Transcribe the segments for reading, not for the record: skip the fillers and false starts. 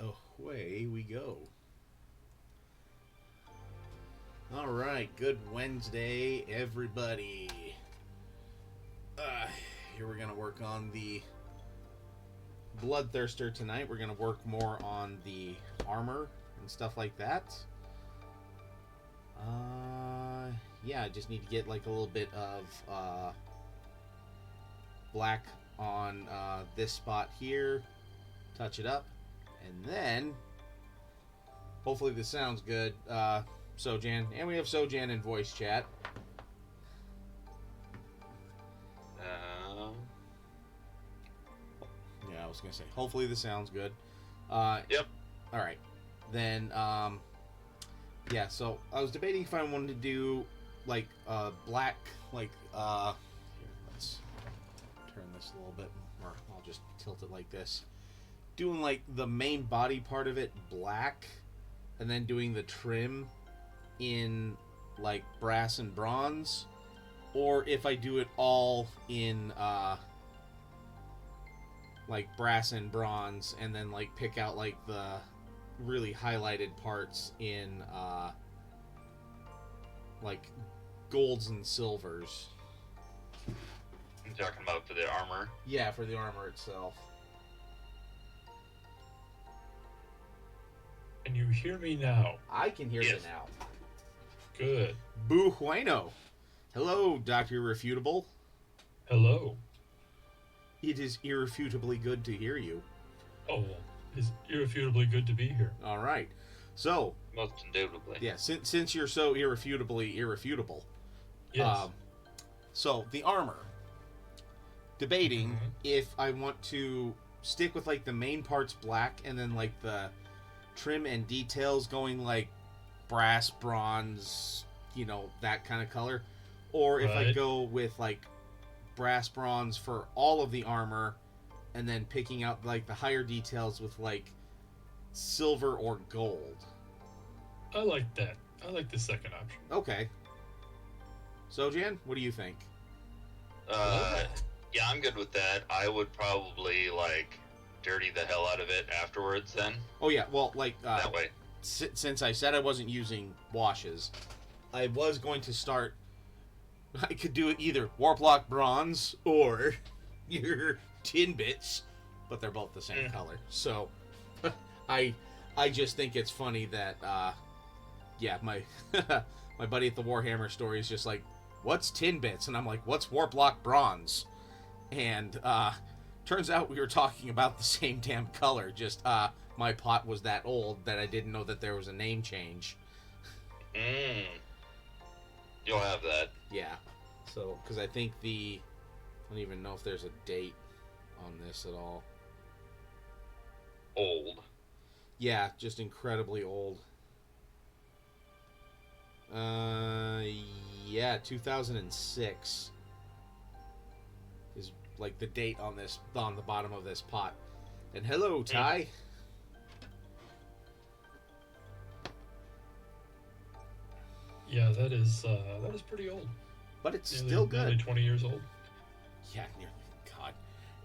away we go. All right, good Wednesday, everybody. Here we're going to work on the Bloodthirster tonight. We're going to work more on the armor and stuff like that. Yeah, I just need to get like a little bit of black on this spot here, touch it up, and then hopefully this sounds good. Sojan, and we have Sojan in voice chat. Yeah, I was gonna say hopefully this sounds good. Yep. All right, then. Yeah, so I was debating if I wanted to do like black, like here, let's turn this a little bit, or I'll just tilt it like this. Doing like the main body part of it black, and then doing the trim in like brass and bronze, or if I do it all in like brass and bronze, and then like pick out like the really highlighted parts in like golds and silvers. I'm talking about for the armor. Yeah, for the armor itself. Can you hear me now? I can hear you Yes. now. Good. Boo bueno. Hello, Dr. Irrefutable. Hello. It is irrefutably good to hear you. Oh, it's irrefutably good to be here. All right. So, Most indubitably. yeah, since you're so irrefutably irrefutable. Yes. So, the armor. Debating Mhm. if I want to stick with like the main parts black and then like the trim and details going like brass, bronze, you know, that kind of color, or if I Right. go with like brass, bronze for all of the armor and then picking out like the higher details with like silver or gold. I like that. I like the second option. Okay. So Jan, what do you think? Yeah, I'm good with that. I would probably like dirty the hell out of it afterwards. Then Oh yeah, well like that way. since I said I wasn't using washes, I was going to start. I could do either Warplock Bronze or your tin bits, but they're both the same color. So, I just think it's funny that yeah, my my buddy at the Warhammer store is just like, "What's tin bits?" And I'm like, "What's Warplock Bronze?" And turns out we were talking about the same damn color. Just my pot was that old that I didn't know that there was a name change. You'll have that. Yeah. So, because I think I don't even know if there's a date on this at all. Old. Yeah, just incredibly old. Yeah, 2006 is like the date on this, on the bottom of this pot. And hello, Ty. Yeah, that is pretty old. But it's Nearly- still good. Nearly 20 years old. Yeah, nearly. God.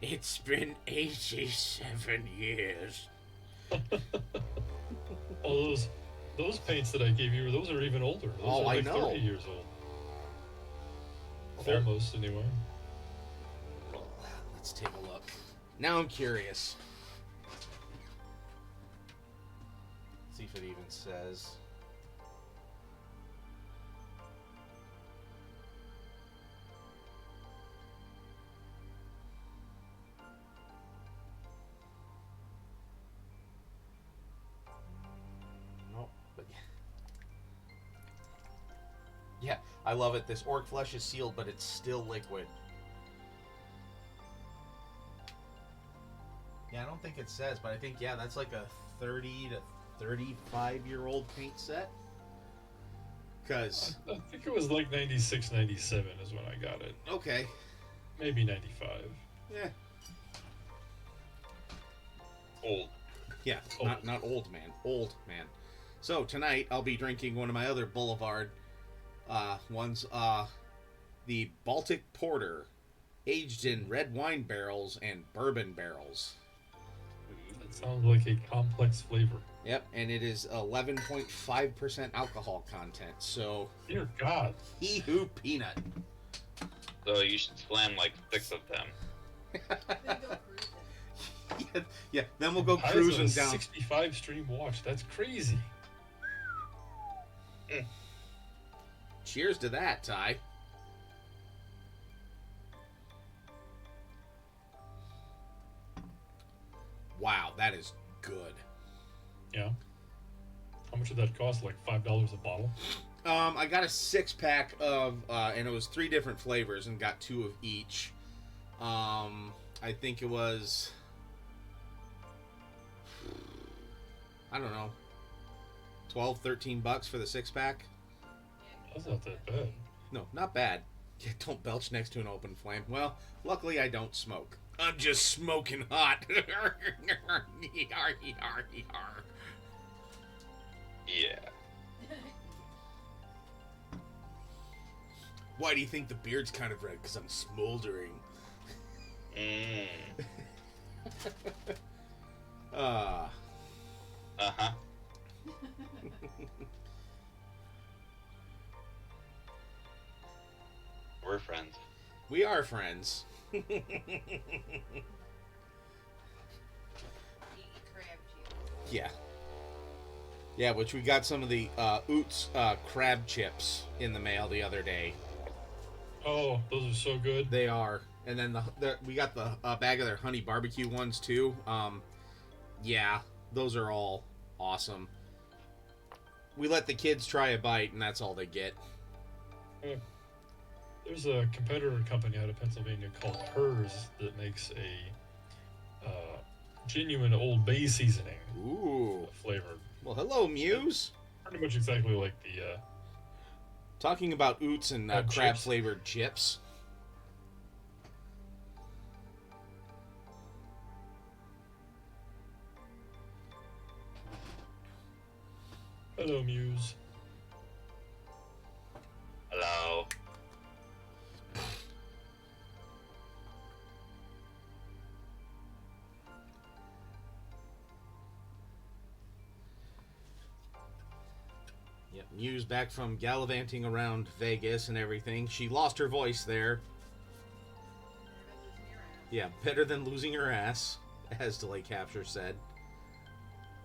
It's been 87 years. Oh, those paints that I gave you, those are even older. Those Oh, are like I know. 30 years old. They're- Almost, anyway. Let's take a look. Now I'm curious. See if it even says. Nope. But yeah, I love it. This orc flesh is sealed, but it's still liquid. Yeah, I don't think it says, but I think, yeah, that's like a 30 to 35-year-old paint set. Because, I think it was like 96, 97 is when I got it. okay, Maybe 95. yeah. Old. Yeah, Old. not old man, old man. So tonight I'll be drinking one of my other Boulevard ones, the Baltic Porter, aged in red wine barrels and bourbon barrels. Sounds like a complex flavor. Yep, and it is 11.5% alcohol content. So, Dear God. hee-hoo peanut. So you should slam like 6 of them. Then go cruising. Yeah, then we'll go Ty has cruising a down. 65 stream watch. That's crazy. Cheers to that, Ty. Wow, that is good. Yeah. How much did that cost? Like $5 a bottle? I got a 6-pack of, and it was 3 different flavors, and got 2 of each. I think it was, I don't know, 12, 13 bucks for the 6-pack. That's not that bad. No, not bad. Yeah, don't belch next to an open flame. Well, luckily I don't smoke. I'm just smoking hot. Yeah. Why do you think the beard's kind of red? Because I'm smoldering. Mm. Uh-huh. We're friends. We are friends. You eat crab chips. Yeah. Yeah, which we got some of the Oots crab chips in the mail the other day. Oh, those are so good. They are. And then we got the bag of their honey barbecue ones too. Yeah, those are all awesome. We let the kids try a bite, and that's all they get. There's a competitor company out of Pennsylvania called Hers that makes a genuine Old Bay seasoning Ooh. flavored. Well, hello, Muse. Pretty much exactly like the Talking about Oots and crab-flavored chips. Hello, Muse. Hello. Yep, Muse back from gallivanting around Vegas and everything. She lost her voice there. Yeah, better than losing her ass, as Delay Capture said.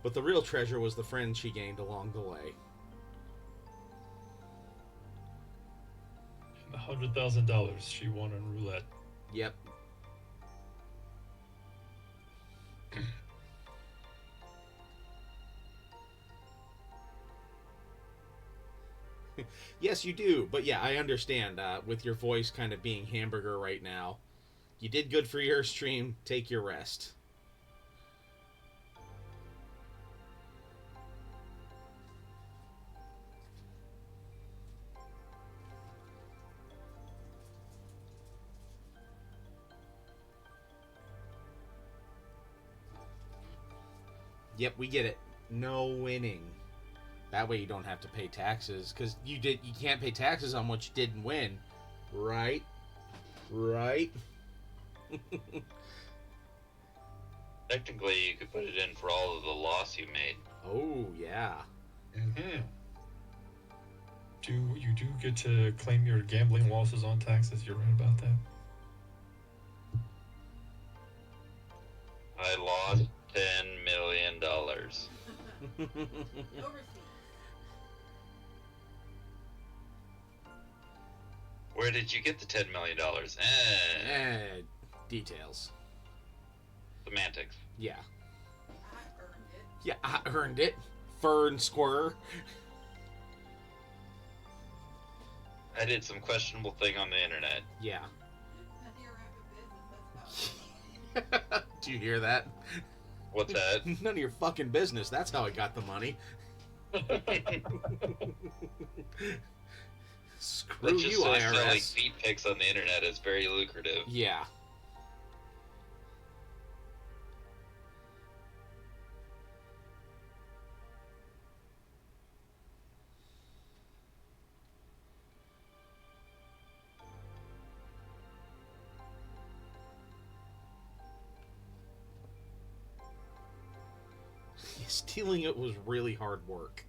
But the real treasure was the friends she gained along the way. And the $100,000 she won on roulette. Yep. Yes, you do. But yeah, I understand. With your voice kind of being hamburger right now. You did good for your stream. Take your rest. Yep, we get it. No winning. That way you don't have to pay taxes, because you can't pay taxes on what you didn't win. Right? Right? Technically, you could put it in for all of the loss you made. Oh, yeah. Mm-hmm. You do get to claim your gambling losses on taxes. You're right about that. I lost $10 million. Overseas. Where did you get the $10 million? Details. Semantics. Yeah. I earned it. Yeah, I earned it. Fern squirrer. I did some questionable thing on the internet. Yeah. None of your business. That's how it is. Do you hear that? What's that? None of your fucking business. That's how I got the money. Screw Let's just you, say selling IRS. feet pics on the internet is very lucrative. Yeah. stealing it was really hard work.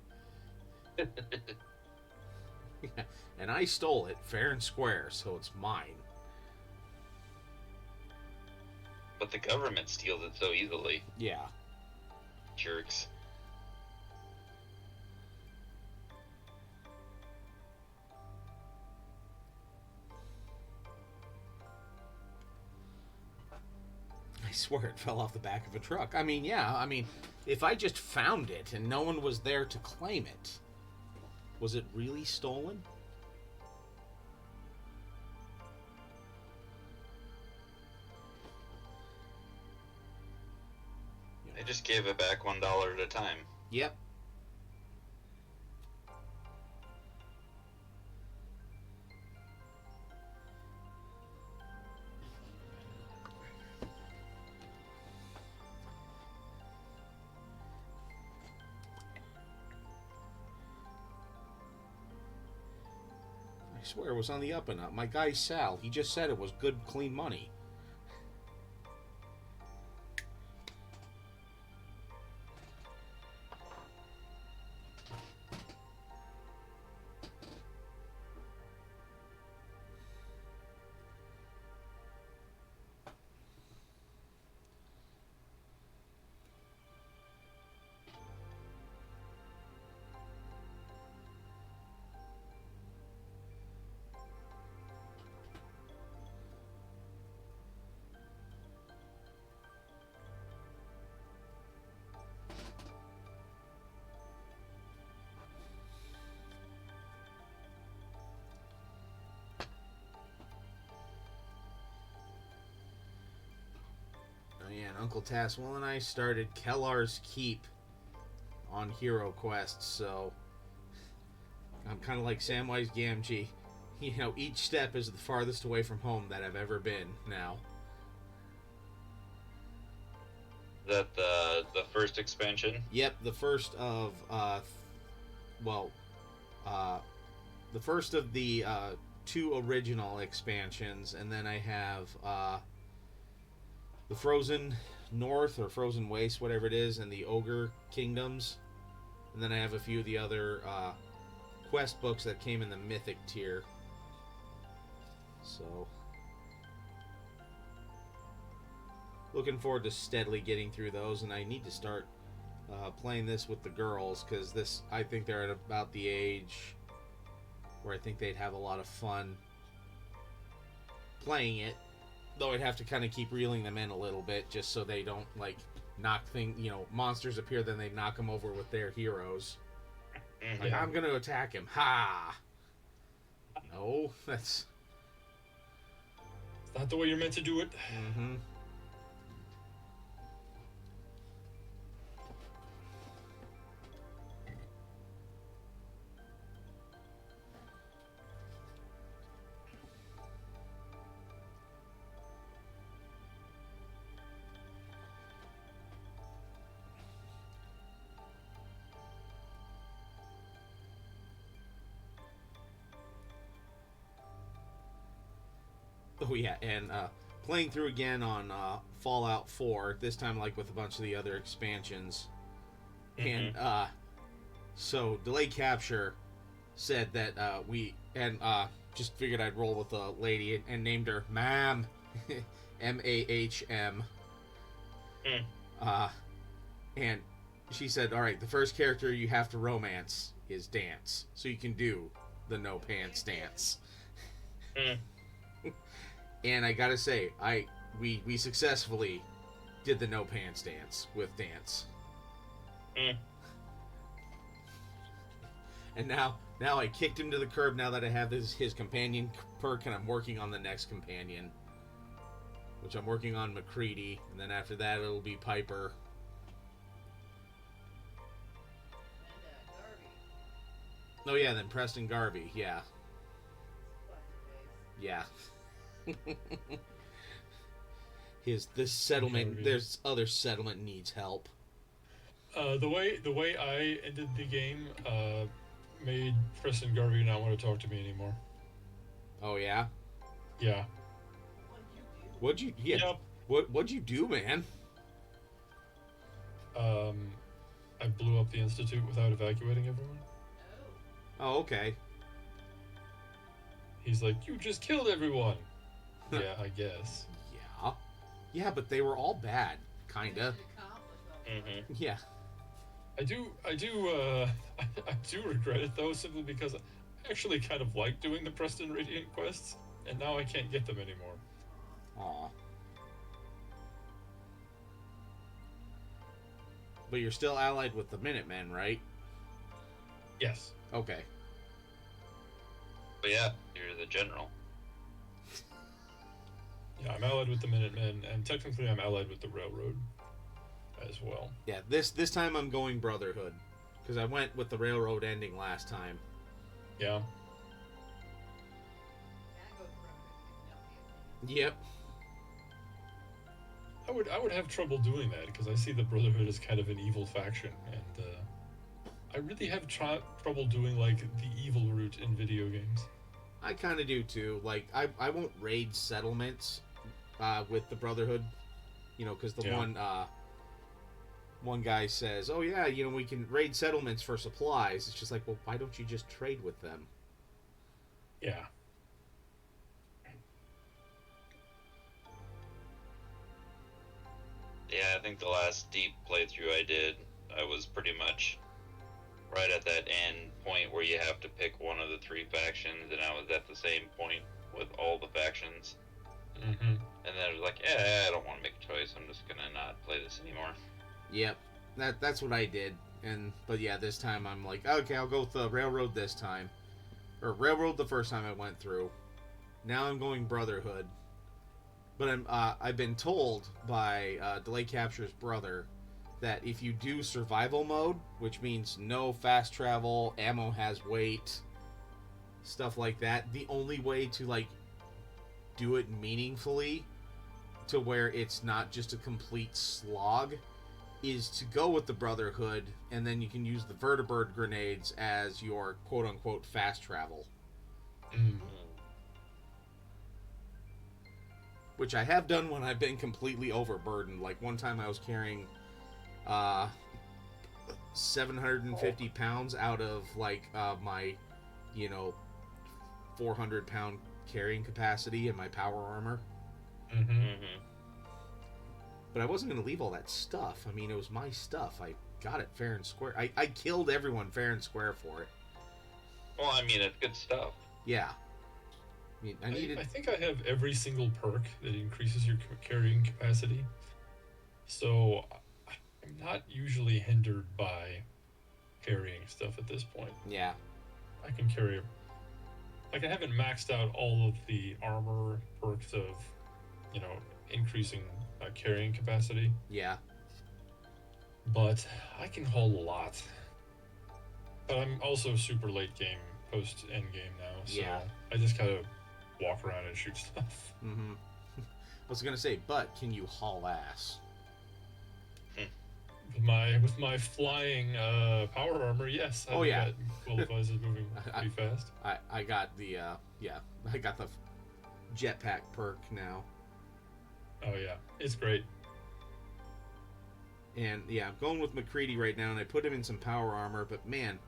Yeah, and I stole it fair and square, so it's mine. But the government steals it so easily. Yeah. Jerks. I swear it fell off the back of a truck. I mean, yeah, if I just found it and no one was there to claim it, was it really stolen? They just gave it back $1 at a time. Yep. I swear it was on the up and up. My guy Sal, he just said it was good, clean money. Oh yeah, and Uncle Tasswell and I started Kellar's Keep on Hero Quest, so I'm kind of like Samwise Gamgee. You know, each step is the farthest away from home that I've ever been now. Is that the first expansion? Yep, the first of, the first of the two original expansions, and then I have the Frozen North or Frozen Waste, whatever it is, and the Ogre Kingdoms, and then I have a few of the other quest books that came in the Mythic tier. So, looking forward to steadily getting through those, and I need to start playing this with the girls, because I think they're at about the age where I think they'd have a lot of fun playing it, though I'd have to kind of keep reeling them in a little bit just so they don't like knock monsters appear, then they knock them over with their heroes. Like, I'm gonna attack him, ha! No, that's not the way you're meant to do it. mm-hmm. Oh yeah, and playing through again on Fallout 4, this time like with a bunch of the other expansions. And so Delay Capture said that just figured I'd roll with a lady and named her Mam, M-A-H-M. And she said, all right, the first character you have to romance is Dance, so you can do the no pants dance. And I gotta say, we successfully did the no pants dance with Dance. And now I kicked him to the curb now that I have his companion perk, and I'm working on the next companion, which I'm working on McCready, and then after that it'll be Piper. And Oh yeah, then Preston Garvey, yeah. Garvey. Yeah. This settlement, there's other settlement needs help. The way I ended the game made Preston Garvey not want to talk to me anymore. Oh yeah? Yeah. What'd you do, man? I blew up the Institute without evacuating everyone. Oh. Oh, okay. He's like, you just killed everyone. Yeah, I guess. Yeah. Yeah, but they were all bad, kinda. Mm-hmm. Yeah. I do regret it though, simply because I actually kind of like doing the Preston Radiant quests, and now I can't get them anymore. Aw. But you're still allied with the Minutemen, right? Yes. Okay. But yeah, you're the general. Yeah, I'm allied with the Minutemen, and technically I'm allied with the Railroad as well. Yeah, this time I'm going Brotherhood. Because I went with the Railroad ending last time. Yeah. Yep. I would have trouble doing that because I see the Brotherhood as kind of an evil faction, and I really have trouble doing like the evil route in video games. I kind of do too. Like, I won't raid settlements with the Brotherhood. You know, because the Yeah. one guy says, oh yeah, you know, we can raid settlements for supplies. It's just like, well, why don't you just trade with them? Yeah. Yeah, I think the last deep playthrough I did, I was pretty much right at that end point where you have to pick one of the three factions, and I was at the same point with all the factions. Mm-hmm. And then I was like, yeah, I don't want to make a choice. I'm just gonna not play this anymore. Yep, that's what I did. But yeah, this time I'm like, okay, I'll go with the Railroad this time, or Railroad the first time I went through. Now I'm going Brotherhood, but I've been told by Delay Capture's brother that if you do survival mode, which means no fast travel, ammo has weight, stuff like that, the only way to like do it meaningfully to where it's not just a complete slog is to go with the Brotherhood, and then you can use the vertibird grenades as your quote-unquote fast travel. Mm. Which I have done when I've been completely overburdened. Like one time I was carrying 750 pounds out of like my, 400-pound carrying capacity and my power armor. Mm-hmm. Mm-hmm. But I wasn't going to leave all that stuff. I mean, it was my stuff. I got it fair and square. I killed everyone fair and square for it. Well, I mean, it's good stuff. Yeah. I mean, I needed... I think I have every single perk that increases your carrying capacity. So I'm not usually hindered by carrying stuff at this point. Yeah. I can carry... Like, I haven't maxed out all of the armor perks of, increasing carrying capacity. Yeah. But I can haul a lot. But I'm also super late game, post end game now, so Yeah. I just kind of walk around and shoot stuff. Mm-hmm. I was going to say, but can you haul ass? With my flying power armor, yes. Oh, yeah. That qualifies as moving pretty fast. I got the, I got the jetpack perk now. Oh yeah, it's great. And yeah, I'm going with McCready right now, and I put him in some power armor, but man,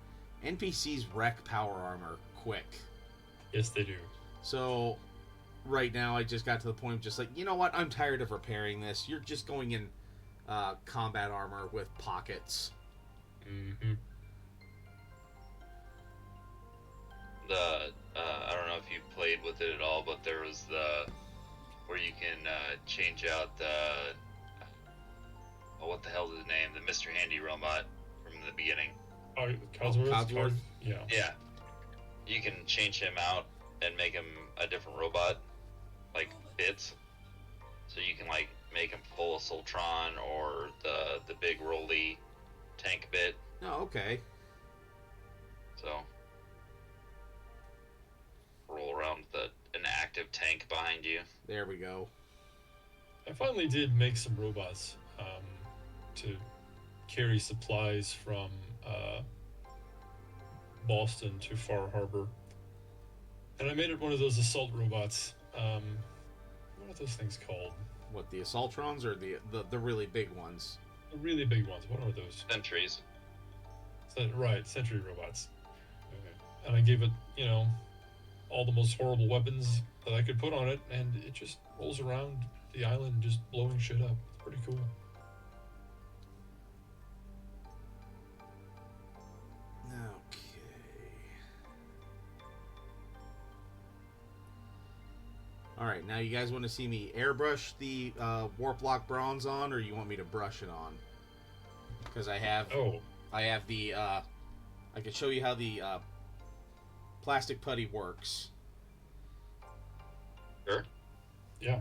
NPCs wreck power armor quick. Yes, they do. So right now I just got to the point of just like, you know what, I'm tired of repairing this. You're just going in combat armor with pockets. Mm-hmm. I don't know if you played with it at all, but there was where you can change out the what the hell is his name? The Mr. Handy robot from the beginning. Codsworth? Codsworth? Yeah. Yeah. You can change him out and make him a different robot, like bits. So you can like make him full of Soltron or the big rolly tank bit. Oh, okay. So roll around with an active tank behind you. There we go. I finally did make some robots to carry supplies from Boston to Far Harbor. And I made it one of those assault robots. What are those things called? What, the Assaultrons or the really big ones? The really big ones. What are those? Sentries. Right, sentry robots. And I gave it, all the most horrible weapons that I could put on it, and it just rolls around the island just blowing shit up. It's pretty cool. Okay. All right, now you guys want to see me airbrush the warp lock bronze on, or you want me to brush it on? Because I have the. I can show you how the plastic putty works. Sure. Yeah.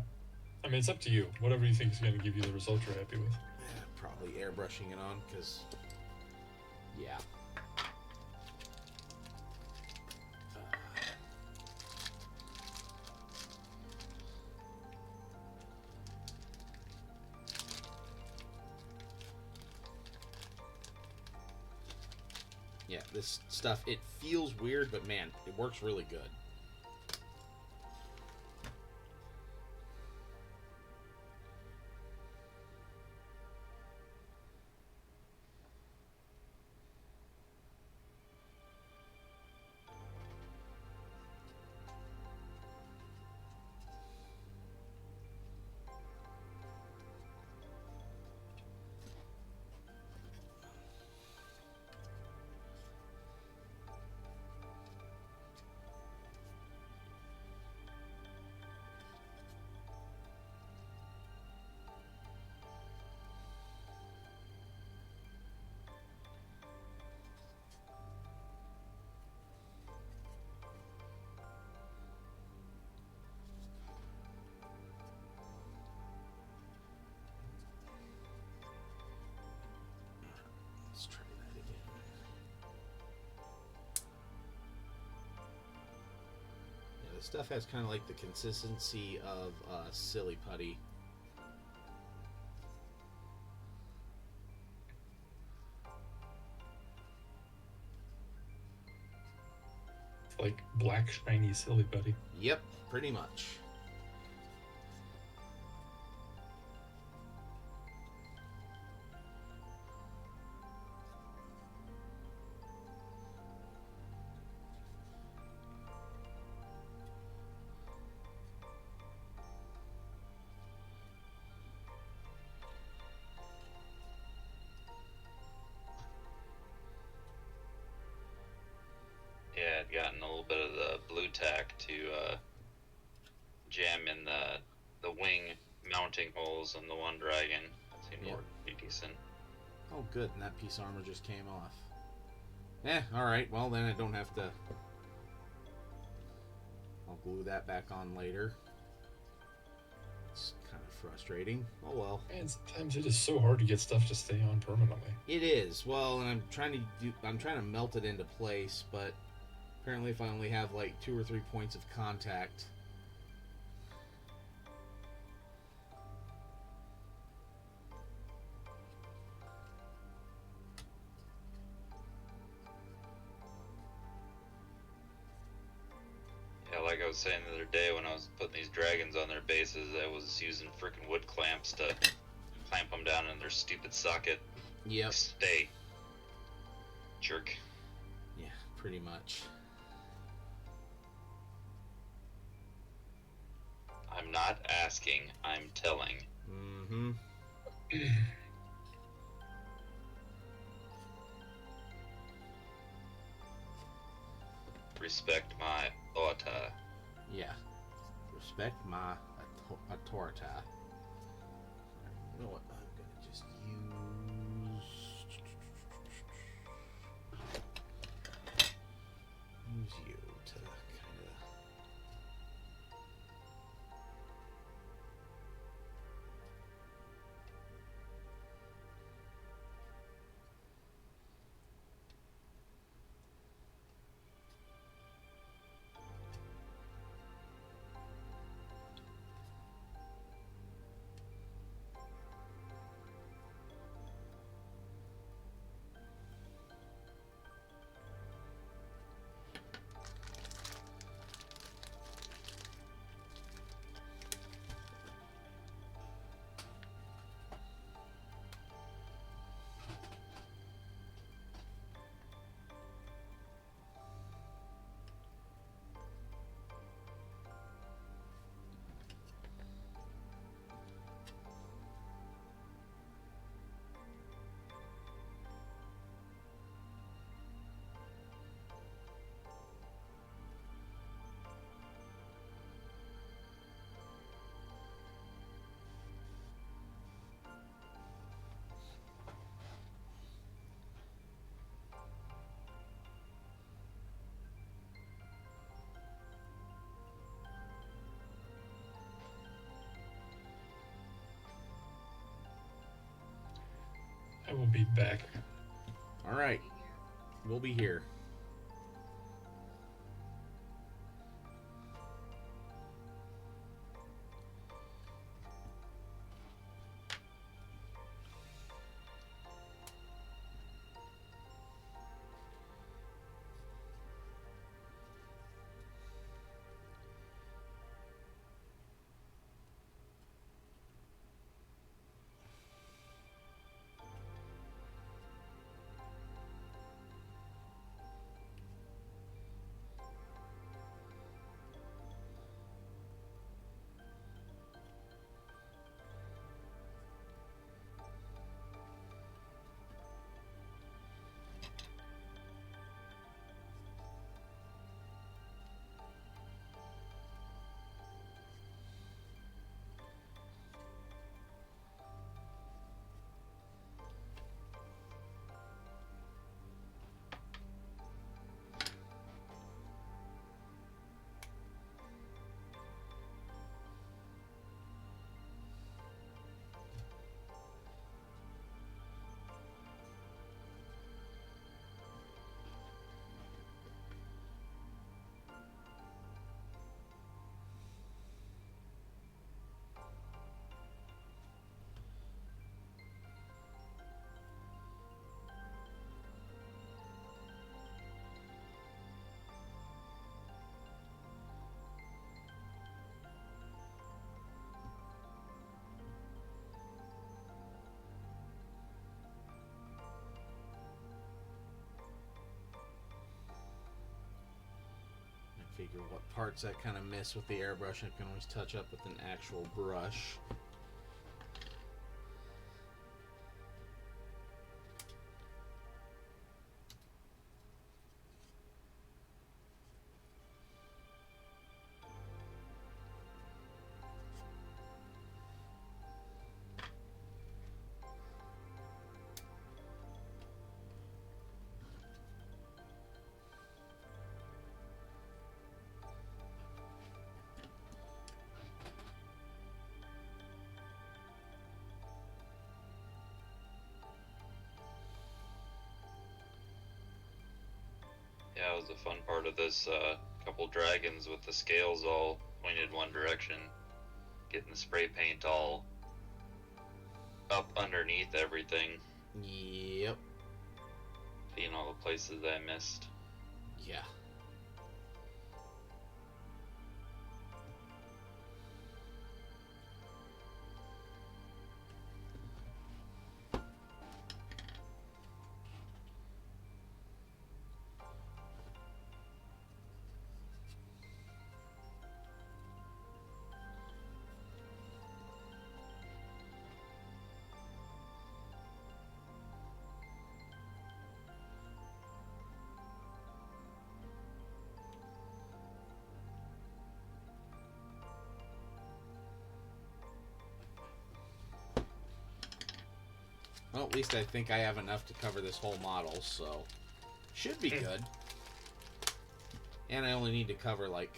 I mean, it's up to you. Whatever you think is going to give you the result you're happy with. Probably airbrushing it on, because. Yeah. Yeah, this stuff, it feels weird, but man, it works really good. Let's try that again. Yeah, this stuff has kind of like the consistency of silly putty. It's like black, shiny, silly putty. Yep, pretty much. Yeah, I'd gotten a little bit of the blue tack to jam in the wing mounting holes on the one dragon. That seemed to work pretty decent. Oh, good. And that piece of armor just came off. Alright. Well, then I don't have to... I'll glue that back on later. It's kind of frustrating. Oh, well. Man, sometimes it is so hard to get stuff to stay on permanently. It is. Well, and I'm trying to melt it into place, but apparently if I only have like 2 or 3 points of contact... Yeah, like I was saying the other day when I was putting these dragons on their bases, I was using freaking wood clamps to clamp them down in their stupid socket. Yep. Stay. Jerk. Yeah, pretty much. I'm not asking, I'm telling. Mm-hmm. Respect my authority. Yeah. Respect my authority. You know what? I'm gonna just use you to kind of... I will be back. All right, we'll be here. Figure what parts I kind of miss with the airbrush. I can always touch up with an actual brush. Yeah, it was the fun part of this. Couple dragons with the scales all pointed one direction, getting the spray paint all up underneath everything, Yep. seeing all the places I missed. Yeah. Well, at least I think I have enough to cover this whole model, so should be good. And I only need to cover, like,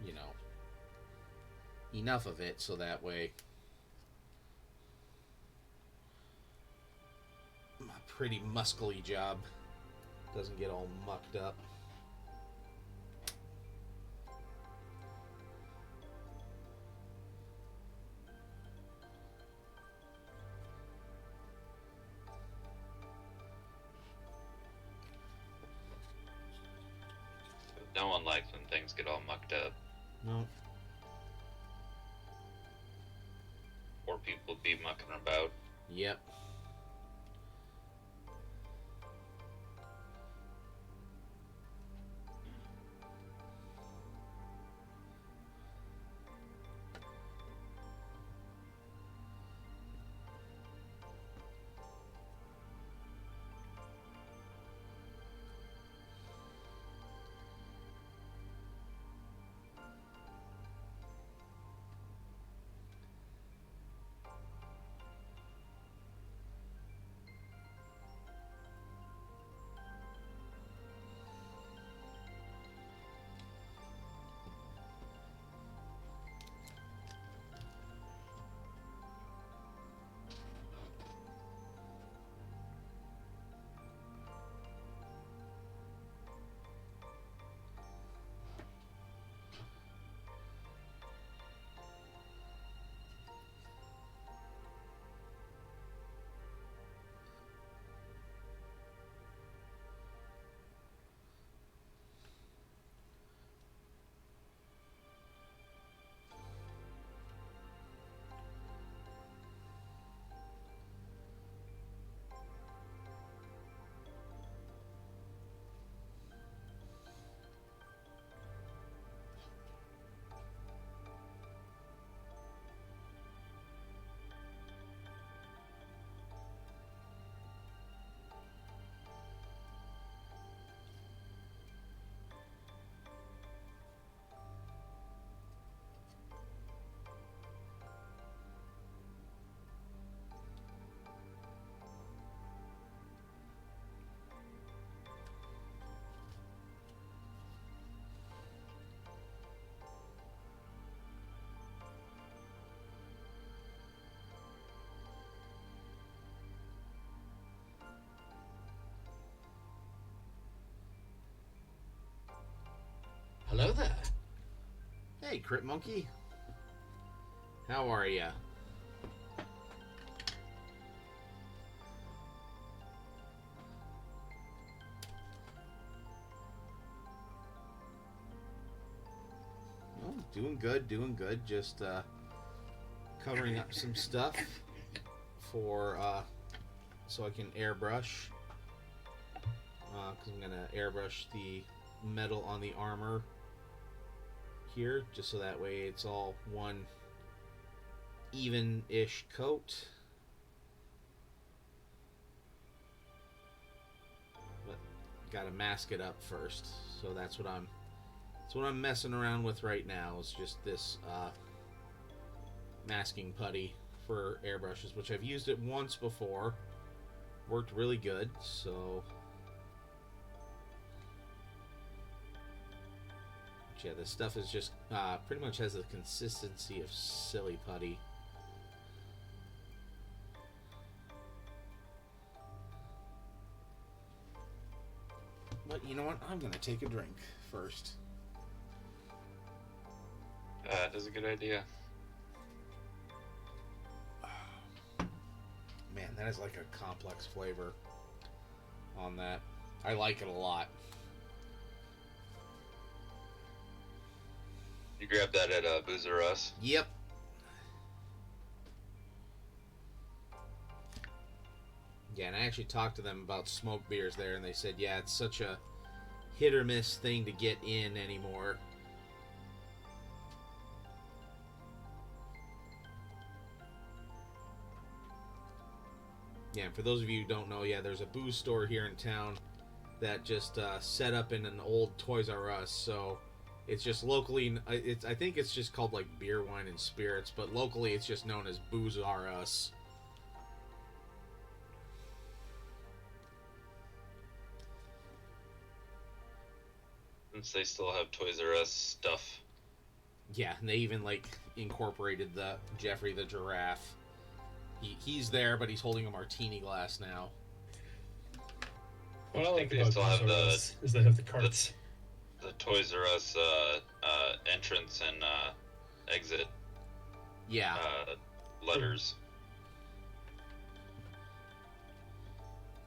you know, enough of it so that way my pretty muscly job doesn't get all mucked up. No one likes when things get all mucked up, No. or people be mucking about. Yep. Hey, Crit Monkey. How are ya? Well, doing good, doing good. Just covering up some stuff for so I can airbrush. Because I'm gonna airbrush the metal on the armor here, just so that way it's all one even-ish coat. But gotta mask it up first, so that's what I'm messing around with right now. Is just this masking putty for airbrushes, which I've used it once before, worked really good. So yeah, this stuff is just pretty much has the consistency of silly putty. But you know what? I'm gonna take a drink first. That is a good idea. Man, that is like a complex flavor on that. I like it a lot. You grabbed that at Booze R Us? Yep. Yeah, and I actually talked to them about smoked beers there, and they said, yeah, it's such a hit or miss thing to get in anymore. Yeah, and for those of you who don't know, yeah, there's a booze store here in town that just set up in an old Toys R Us, so it's just locally, I think it's just called like Beer, Wine, and Spirits, but locally it's just known as Booze R Us. Since they still have Toys R Us stuff. Yeah, and they even like incorporated the Jeffrey the giraffe. He's there, but he's holding a martini glass now. What I I like think they about still have Toys R Us is they have the carts. The Toys R Us entrance and exit Yeah. letters.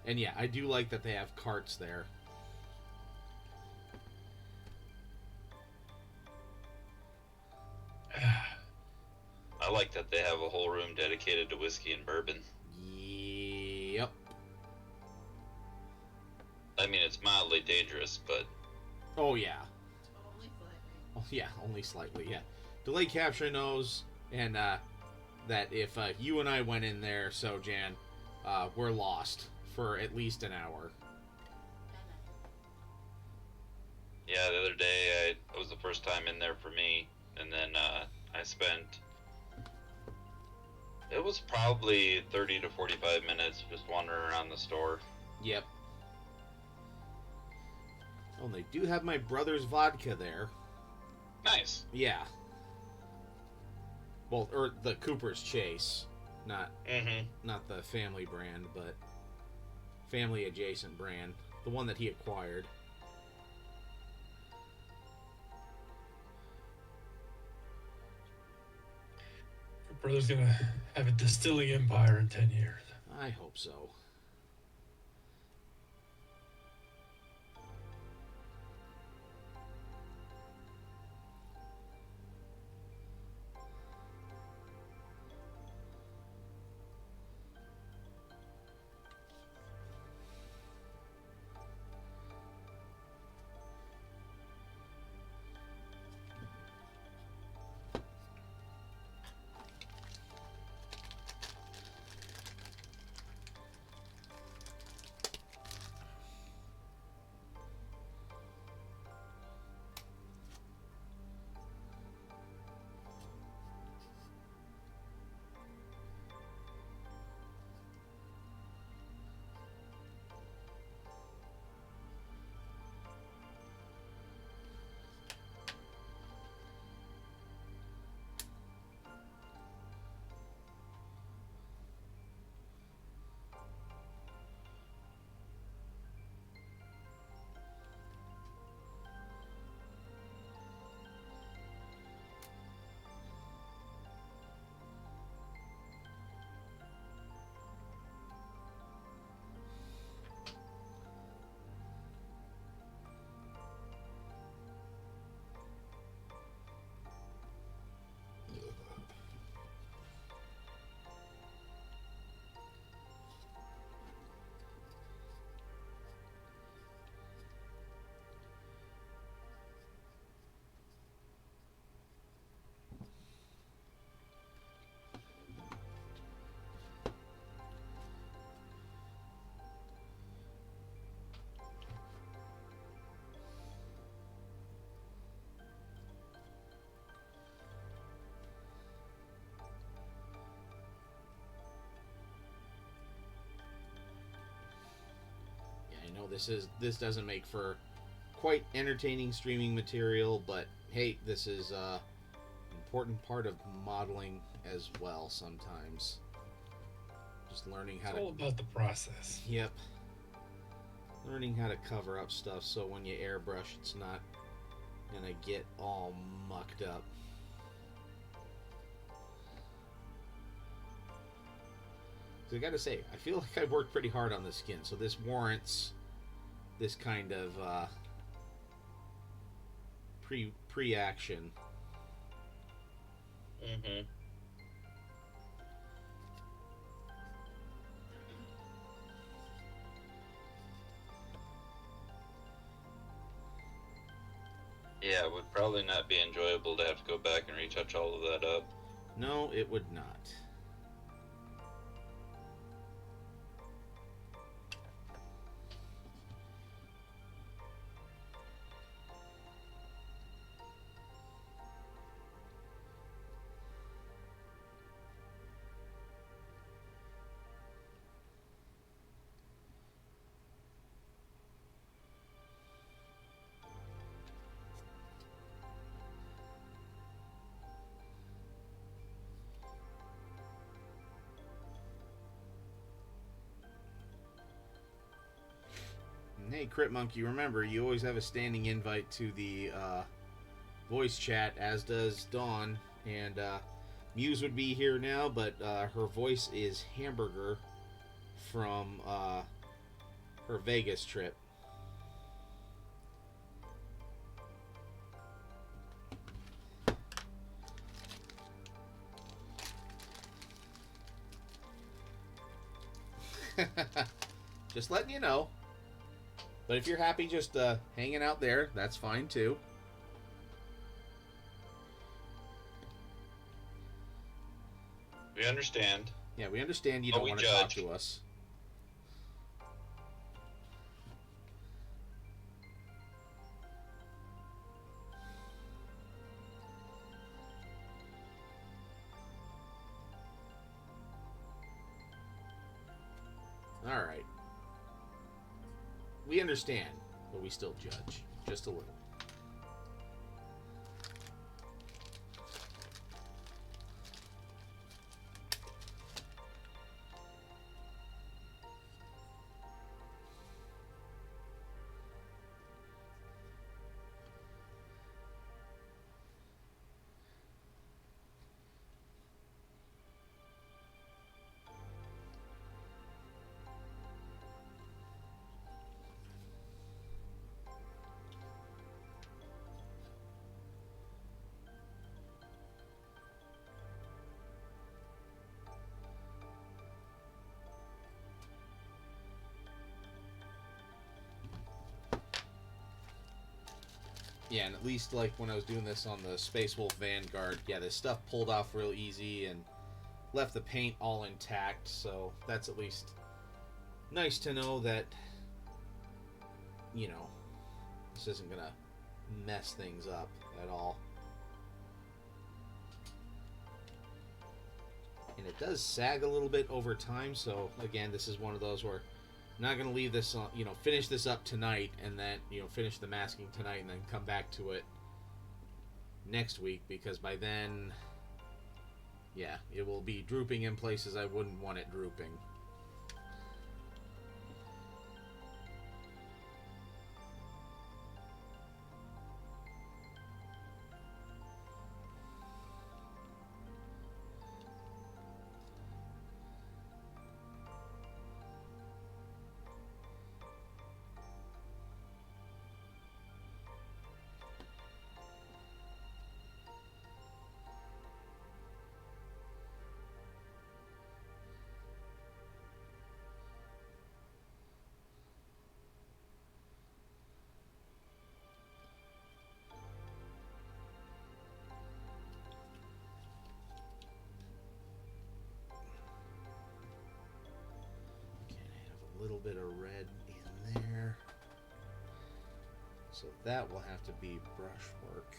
And yeah, I do like that they have carts there. I like that they have a whole room dedicated to whiskey and bourbon. Yep. I mean, it's mildly dangerous, but Oh yeah. Only slightly. Oh yeah, only slightly. Yeah. Delay capture knows, and that if you and I went in there, so Jan, we're lost for at least an hour. yeah, the other day it was the first time in there for me, and then I spent. It was probably 30 to 45 minutes just wandering around the store. Yep. Oh, and they do have my brother's vodka there. Nice. Yeah. Well, or the Cooper's Chase, not the family brand, but family adjacent brand, the one that he acquired. Your brother's gonna have a distilling empire in 10 years. I hope so. this doesn't make for quite entertaining streaming material, but hey, this is an important part of modeling as well sometimes. Just learning how It's all about the process. Yep. Learning how to cover up stuff so when you airbrush it's not gonna get all mucked up. So I gotta say, I feel like I worked pretty hard on this skin, so this warrants this kind of pre-action. Mm-hmm. Yeah, it would probably not be enjoyable to have to go back and retouch all of that up. No, it would not. And hey, Crit Monkey, remember, you always have a standing invite to the voice chat, as does Dawn. And Muse would be here now, but her voice is Hamburger from her Vegas trip. Just letting you know. But if you're happy just hanging out there, that's fine too. We understand. Yeah, we understand you But don't we want to talk judge. to us. Alright. We understand, but we still judge. Just a little. Yeah, and at least like when I was doing this on the Space Wolf Vanguard, yeah, this stuff pulled off real easy and left the paint all intact, so that's at least nice to know that, you know, this isn't gonna mess things up at all. And it does sag a little bit over time, so again, this is one of those where I'm not going to leave this on, you know, finish this up tonight and then, you know, finish the masking tonight and then come back to it next week, because by then, yeah, it will be drooping in places I wouldn't want it drooping. Little bit of red in there, so that will have to be brushwork.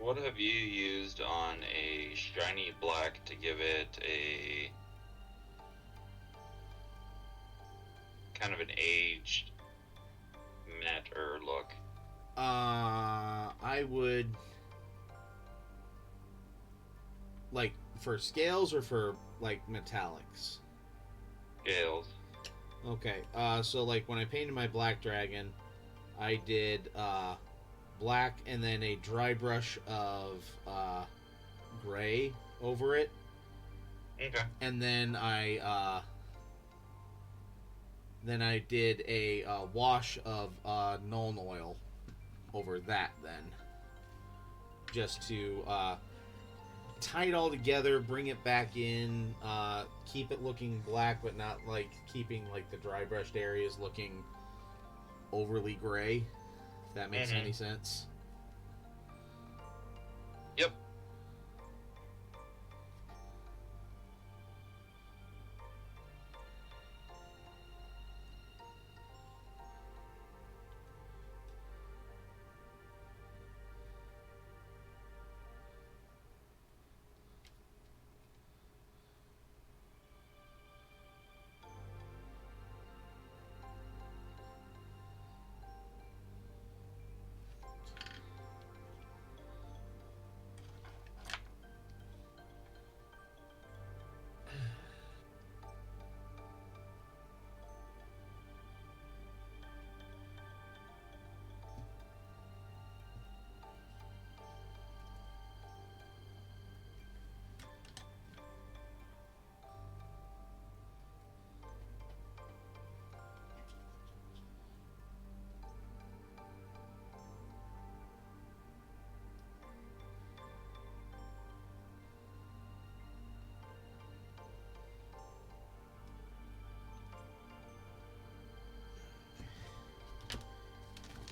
What have you used on a shiny black to give it a kind of an aged matte look? I would like for scales or for like metallics. Scales. Okay. So like when I painted my black dragon, I did black and then a dry brush of gray over it, Okay. and then I did a wash of Nuln oil over that. Then just to tie it all together, bring it back in, keep it looking black, but not like keeping like the dry brushed areas looking overly gray. If that makes any sense. Yep.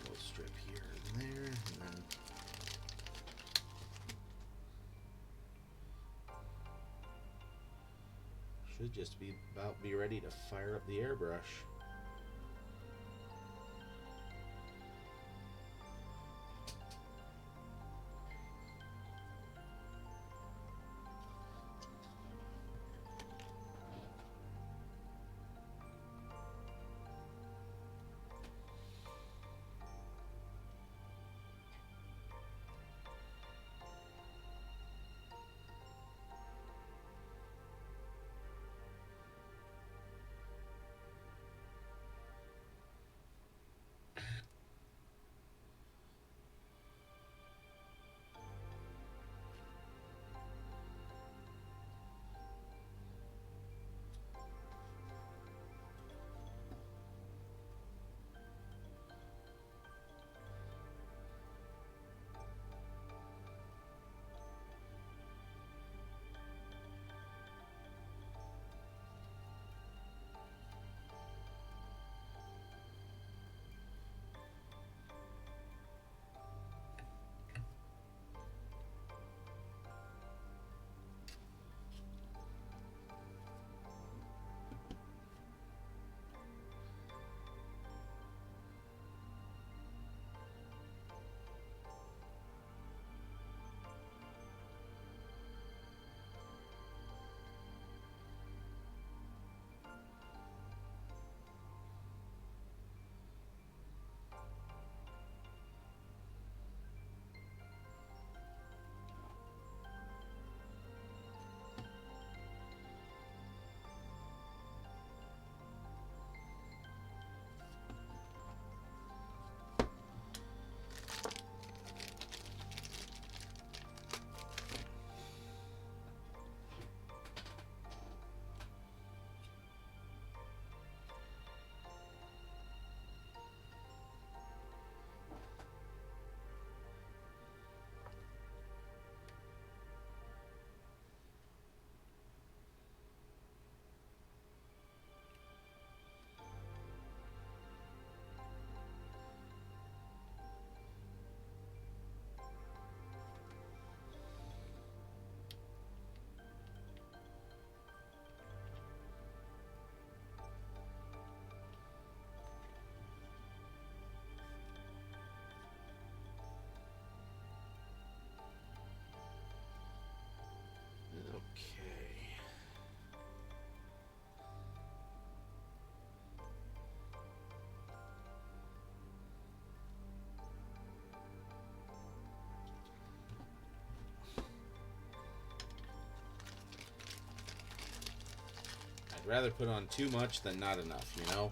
Little strip here and there, and then should just be ready to fire up the airbrush. rather put on too much than not enough, you know?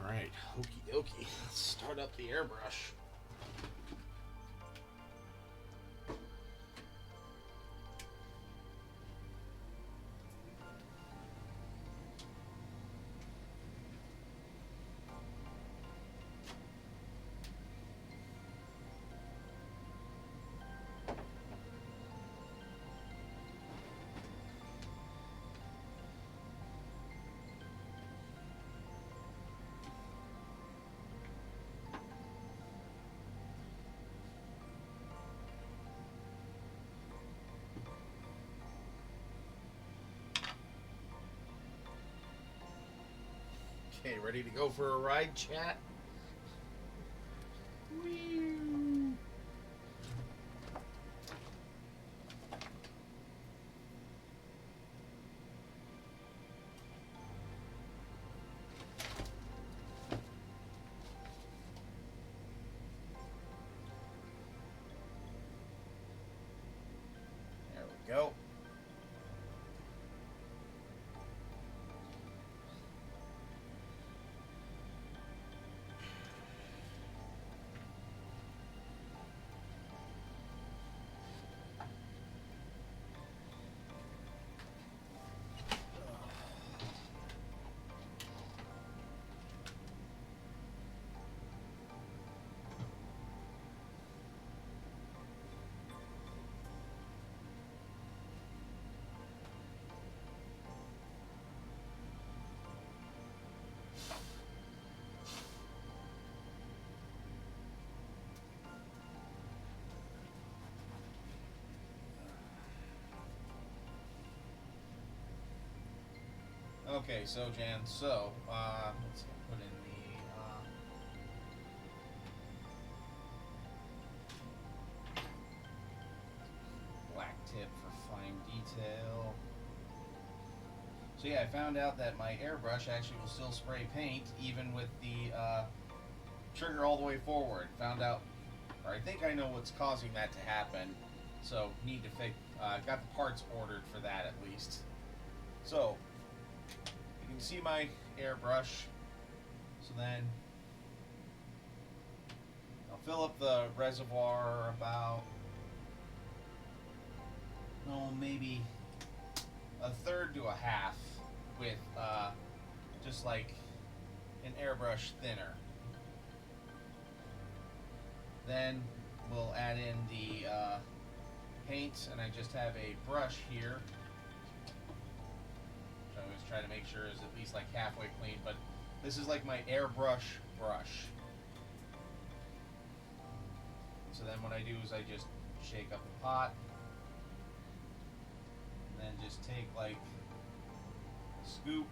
Alright, okie dokie. Let's start up the airbrush. Okay, ready to go for a ride, chat? Whee! There we go. Okay, so Jan, let's put in the black tip for fine detail. So yeah, I found out that my airbrush actually will still spray paint even with the trigger all the way forward. Found out, or I think I know what's causing that to happen. So need to fix. Got the parts ordered for that at least. So you can see my airbrush. So then I'll fill up the reservoir about, maybe a third to a half with just like an airbrush thinner. Then we'll add in the paint, and I just have a brush here. I always try to make sure is at least like halfway clean, but this is like my airbrush brush. So then what I do is I just shake up the pot, and then just take like a scoop,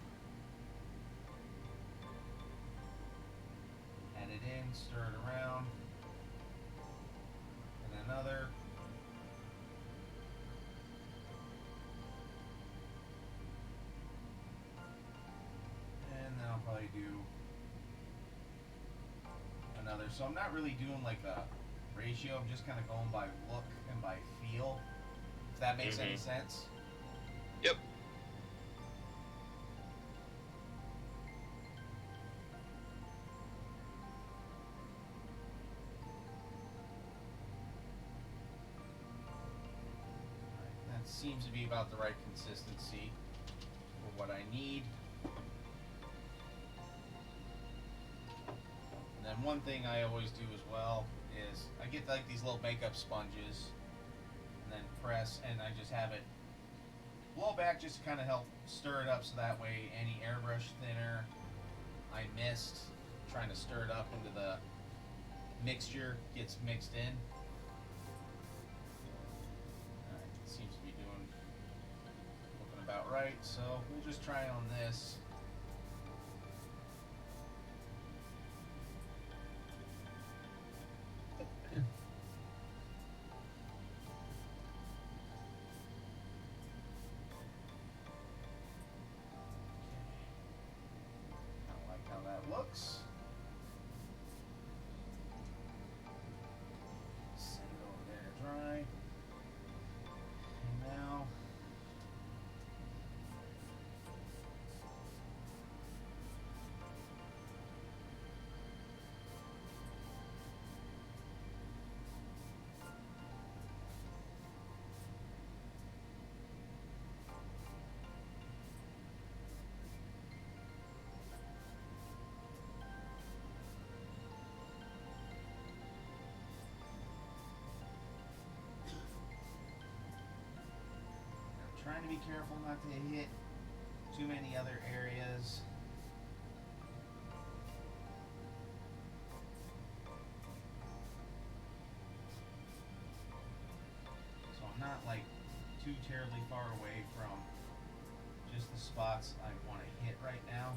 add it in, stir it around, and another. so I'm not really doing like a ratio. I'm just kind of going by look and by feel. If that makes any sense. Yep. That seems to be about the right consistency for what I need. And then one thing I always do as well is I get like these little makeup sponges and then press, and I just have it blow back just to kind of help stir it up, so that way any airbrush thinner I missed trying to stir it up into the mixture gets mixed in. Alright, seems to be looking about right, so we'll just try on this. Looks. Send it over there to dry. And now trying to be careful not to hit too many other areas. So I'm not like too terribly far away from just the spots I want to hit right now.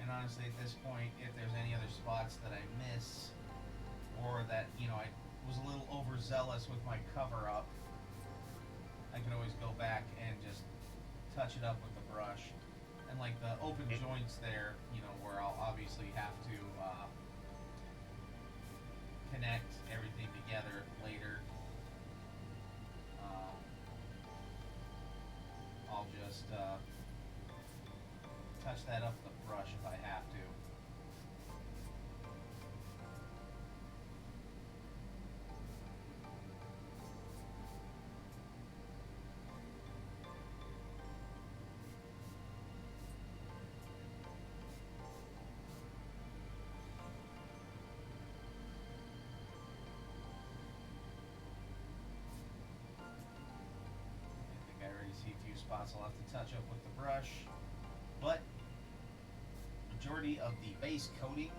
And honestly, at this point, if there's any other spots that I miss, or that, you know, I was a little overzealous with my cover up, I can always go back and just touch it up with the brush. And like the open joints there, you know, where I'll obviously have to connect everything together later, I'll just touch that up with a brush if I have to. See a few spots I'll have to touch up with the brush, but majority of the base coating,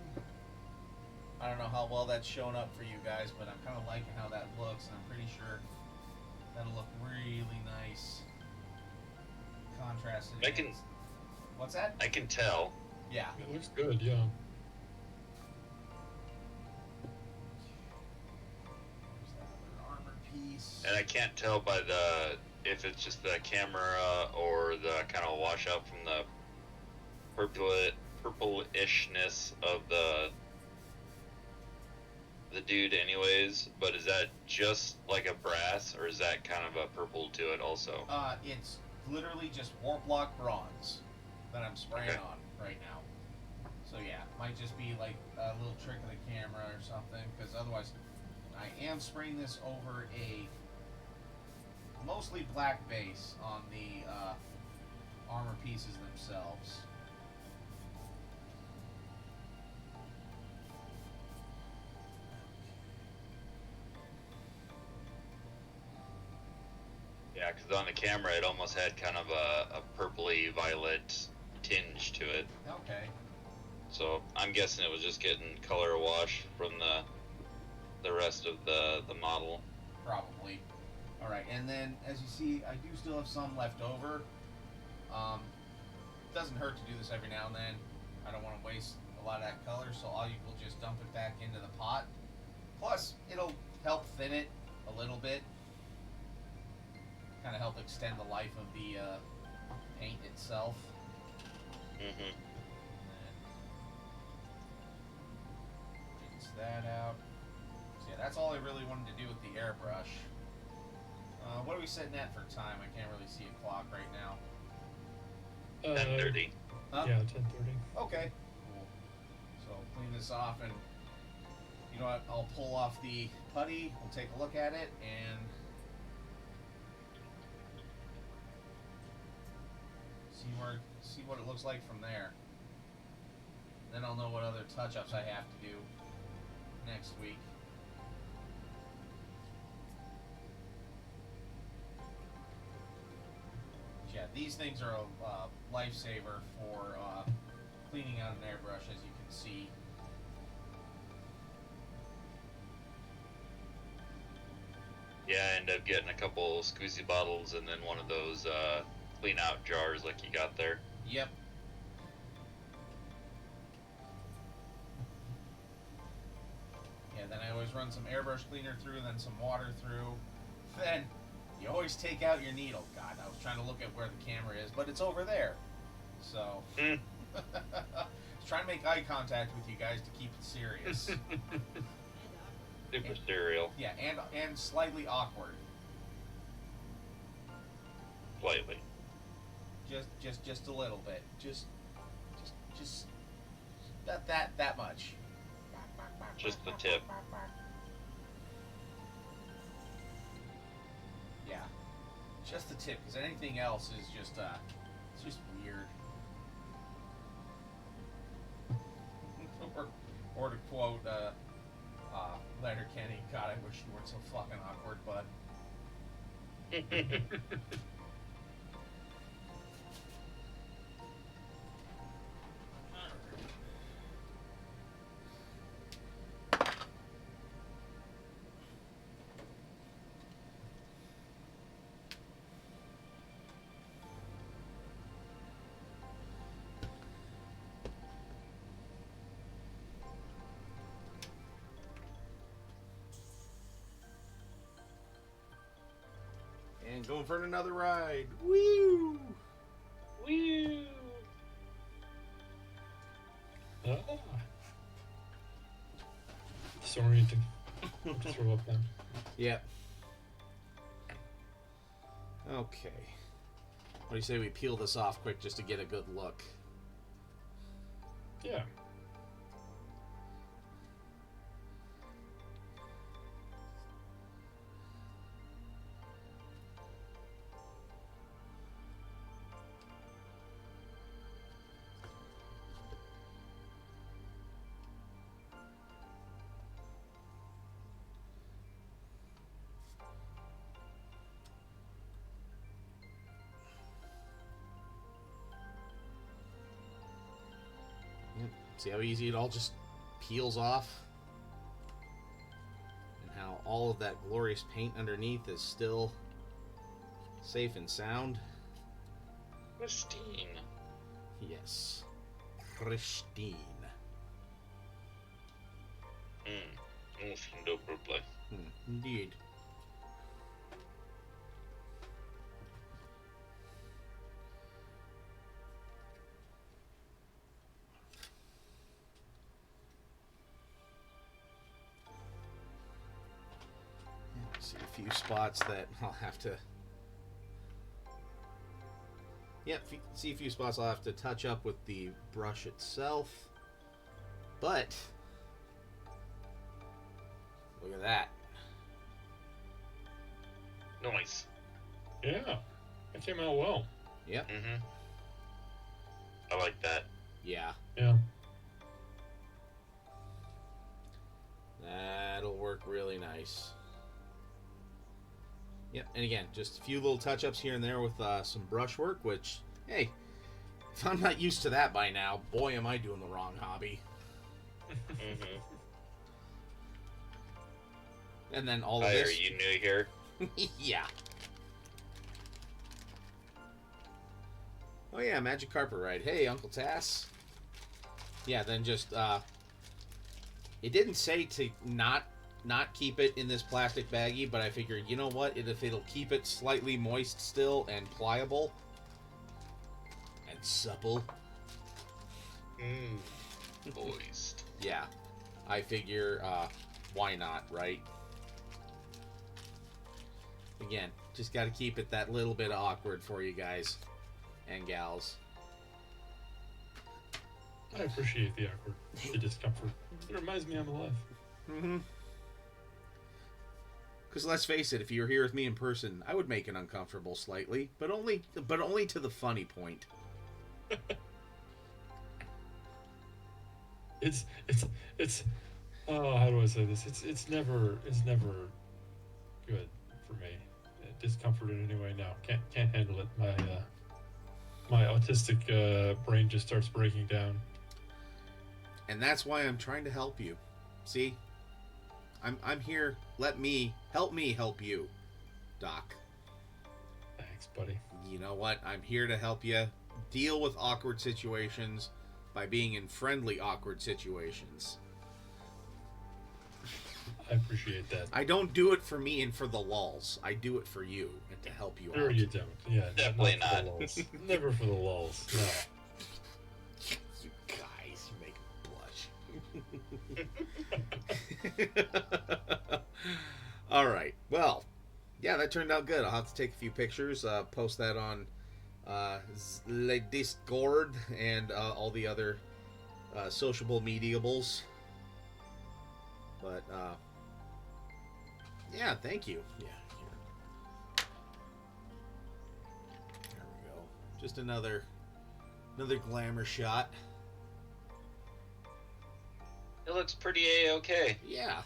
I don't know how well that's showing up for you guys, but I'm kind of liking how that looks, and I'm pretty sure that'll look really nice contrasted against. What's that? I can tell. Yeah. It looks good, yeah. There's that other armor piece. And I can't tell by if it's just the camera or the kind of wash out from the purple-ishness of the dude anyways, but is that just like a brass, or is that kind of a purple to it also? It's literally just Warplock bronze that I'm spraying on right now. So yeah, might just be like a little trick of the camera or something, because otherwise I am spraying this over a mostly black base on the armor pieces themselves. Yeah, because on the camera it almost had kind of a purpley violet tinge to it. Okay. So I'm guessing it was just getting color wash from the rest of the model. Probably. Alright, and then as you see, I do still have some left over. Doesn't hurt to do this every now and then. I don't want to waste a lot of that color, so you will just dump it back into the pot. Plus, it'll help thin it a little bit. Kind of help extend the life of the paint itself. Mm-hmm. And then rinse that out. So yeah, that's all I really wanted to do with the airbrush. What are we sitting at for time? I can't really see a clock right now. 10:30. Huh? Yeah, 10:30. Okay. Cool. So clean this off, and you know what? I'll pull off the putty. We'll take a look at it and see what it looks like from there. Then I'll know what other touch-ups I have to do next week. Yeah, these things are a lifesaver for cleaning out an airbrush, as you can see. Yeah, I ended up getting a couple squeezy bottles and then one of those clean out jars like you got there. Yep. Yeah, then I always run some airbrush cleaner through, then some water through. Then you always take out your needle. God, I was trying to look at where the camera is, but it's over there. So, I was trying to make eye contact with you guys to keep it serious. Super cereal. Yeah, and slightly awkward. Slightly. Just a little bit. Just that much. Just the tip. Yeah, just the tip, because anything else is just it's just weird. or to quote Letterkenny, God, I wish you weren't so fucking awkward, bud. And going for another ride. Woo! Woo! Ah. Disorienting. To throw up then. Yep. Okay. What do you say we peel this off quick just to get a good look? Yeah. See how easy it all just peels off? And how all of that glorious paint underneath is still safe and sound? Pristine. Yes. Pristine. Fin dobroplay. Indeed. See a few spots that I'll have to. Yep, see a few spots I'll have to touch up with the brush itself. But look at that. Nice. Yeah. That came out well. Yep. Mm-hmm. I like that. Yeah. Yeah. That'll work really nice. Yep, and again, just a few little touch-ups here and there with some brushwork, which, hey, if I'm not used to that by now, boy, am I doing the wrong hobby. Mm-hmm. And then all of Hi, this... are you new here? Yeah. Oh yeah, Magic Carpet Ride. Hey, Uncle Tass. Yeah, then just, it didn't say to not keep it in this plastic baggie, but I figured, you know what, if it'll keep it slightly moist still and pliable, and supple. Moist. Yeah, I figure, why not, right? Again, just got to keep it that little bit awkward for you guys and gals. I appreciate the awkward, the discomfort. It reminds me I'm alive. Mm-hmm. Because let's face it, if you were here with me in person, I would make it uncomfortable slightly, but only to the funny point. It's oh, how do I say this? It's never good for me. Discomfort in any way. No, can't handle it. My autistic brain just starts breaking down. And that's why I'm trying to help you. See? I'm here. Help me help you, Doc. Thanks, buddy. You know what? I'm here to help you deal with awkward situations by being in friendly awkward situations. I appreciate that. I don't do it for me and for the lulls. I do it for you and to help you Sure out. you don't. Yeah, Definitely not. For not. the lulls. Never for the lulls. No. You guys, you make me blush. All right. Well, yeah, that turned out good. I'll have to take a few pictures, post that on Le Discord and all the other sociable mediables. But yeah, thank you. Yeah, here. There we go. Just another glamour shot. It looks pretty A-okay. Yeah.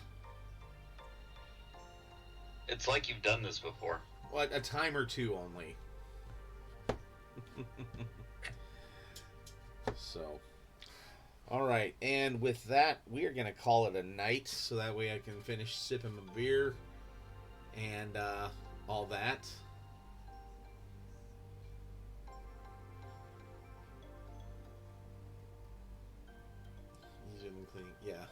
It's like you've done this before. What, a time or two only. So, all right, and with that, we are gonna call it a night, so that way I can finish sipping my beer and all that. Yeah.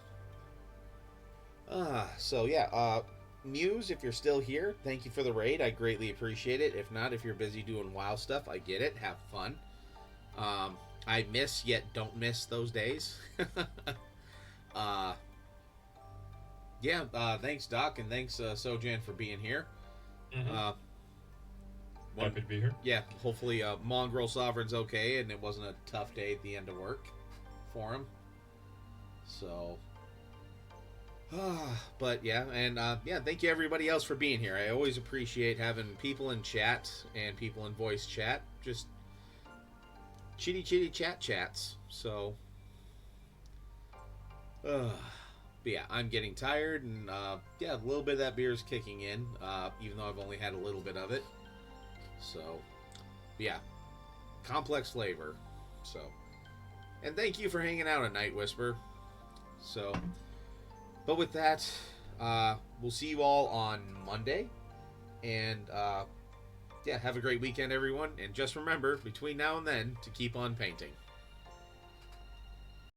So yeah, Muse, if you're still here, thank you for the raid. I greatly appreciate it. If not, if you're busy doing WoW stuff, I get it. Have fun. I miss yet don't miss those days. Yeah, thanks Doc, and thanks Sojan for being here. Mm-hmm. Happy to be here. Yeah, hopefully Mongrel Sovereign's okay and it wasn't a tough day at the end of work for him. So, but yeah, and yeah, thank you everybody else for being here. I always appreciate having people in chat and people in voice chat. Just chitty chats. So, but yeah, I'm getting tired, and yeah, a little bit of that beer is kicking in, even though I've only had a little bit of it. So, yeah, complex flavor. So, and thank you for hanging out at Night Whisper. So, but with that, we'll see you all on Monday, and yeah, have a great weekend, everyone. And just remember, between now and then, to keep on painting.